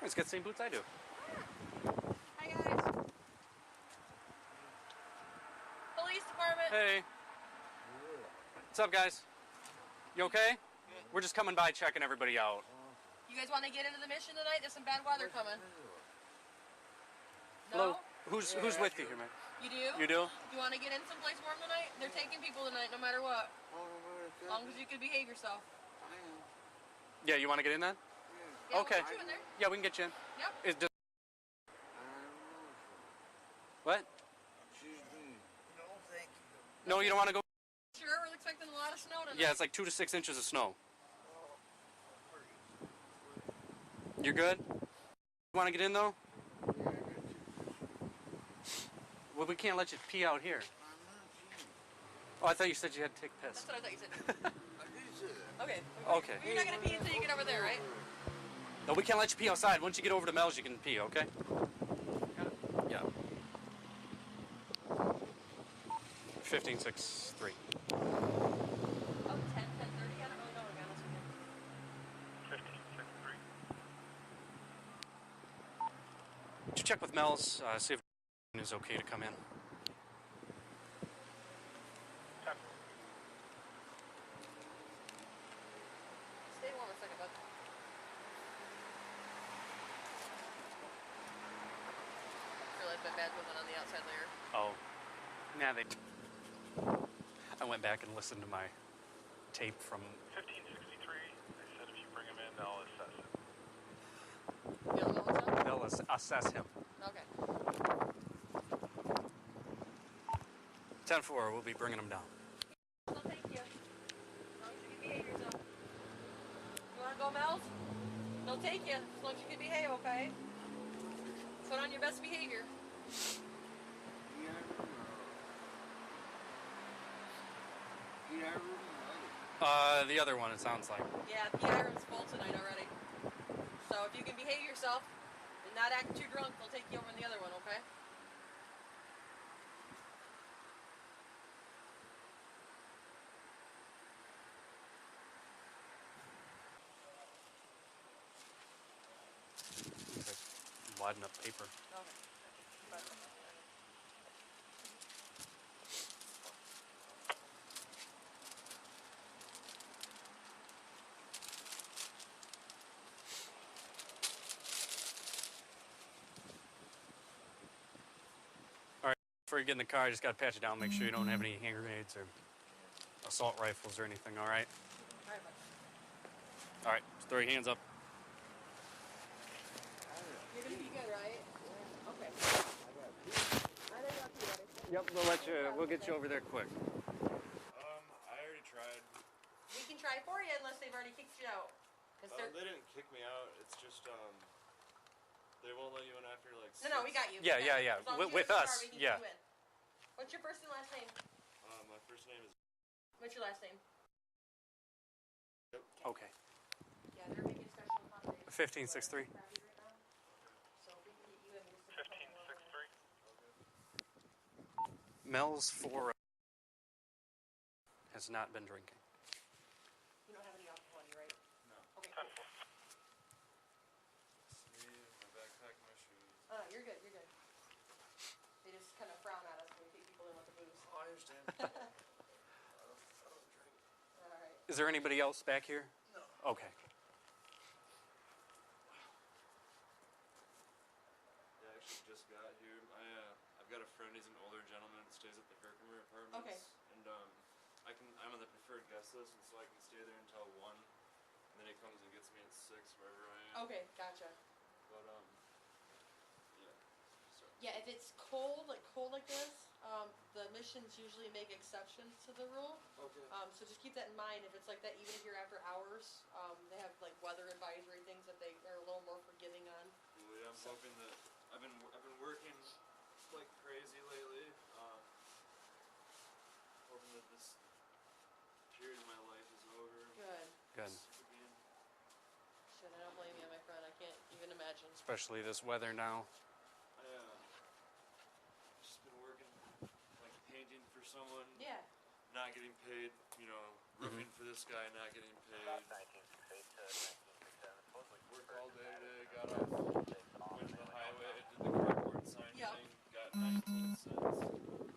It's got the same boots I do. Hi guys. Police department. Hey. What's up, guys? You okay? We're just coming by checking everybody out. You guys want to get into the mission tonight? There's some bad weather coming. No? Hello? Who's with you here, man? You do? You do? You want to get in someplace warm tonight? They're taking people tonight no matter what. As long as you can behave yourself. Yeah, you want to get in then? Yeah, Okay. We'll get you in there. Yeah, we can get you in. Yep. What? No, thank you. No, you don't want to go? Sure, we're expecting a lot of snow tonight. Yeah, it's like 2 to 6 inches of snow. You're good? You want to get in though? Well, we can't let you pee out here. Oh, I thought you said you had to take a piss. That's what I thought you said. I did say that. Okay. Okay. Well, you're not going to pee until you get over there, right? No, we can't let you pee outside. Once you get over to Mel's, you can pee, okay? Yeah. 1563. Oh, 10, 10:30? I don't really know, to be honest with you. 1563. Did you check with Mel's, see if is okay to come in? Stay warm a second, bud. I realized my badge wasn't on the outside layer. Oh. Nah, they... I went back and listened to my tape from... 1563. They said if you bring him in, they'll assess it. You don't know what's up? They'll assess him. Okay. 10-4, we'll be bringing him down. They'll take you. As long as you can behave yourself. You want to go, Mel's? They'll take you. As long as you can behave, okay? Put on your best behavior. The other one, it sounds like. Yeah, the iron's full tonight already. So if you can behave yourself and not act too drunk, they'll take you over in the other one, okay? Wadding up paper. Okay. Before you get in the car, I just got to pat you down, make sure you don't have any hand grenades or assault rifles or anything, all right? All right, bud. All right, just throw your hands up. You're going to be good, right? Okay. Yep, we'll get you over there quick. I already tried. We can try for you unless they've already kicked you out. They didn't kick me out. It's just, they won't let you in after, like, No, we got you. Yeah, We got yeah, yeah. you. As long as you're With in the us, car, we can yeah. get you in. What's your first and last name? My first name is... What's your last name? Yep. Okay. Yeah, they're making special accommodations. 1563. So if we can get you in, we just 1563. Mel's 4 has not been drinking. You don't have any alcohol in you, right? No. Okay, cool. 10-4. My backpack, my shoes. You're good, you're good. They just kind of frown at us when we take people in with the booze. Oh, I understand. I don't drink. Alright. Is there anybody else back here? No. Okay. Yeah, I actually just got here. I've got a friend. He's an older gentleman that stays at the Herkimer Apartments. Okay. And I'm on the preferred guest list, and so I can stay there until 1. And then he comes and gets me at 6 wherever I am. Okay, gotcha. But yeah. So. Yeah, if it's cold like this, the missions usually make exceptions to the rule. Okay. So just keep that in mind. If it's like that, even if you're after hours, they have like weather advisory things that they are a little more forgiving on. Well, yeah, I'm hoping that I've been working like crazy lately. Hoping that this period of my life is over. Good. Good. Shit, I don't blame you, my friend. I can't even imagine. Especially this weather now. Just been working, like painting for someone. Yeah. Not getting paid, roofing for this guy, not getting paid. 1968 to 1967. Worked all day today, got off That's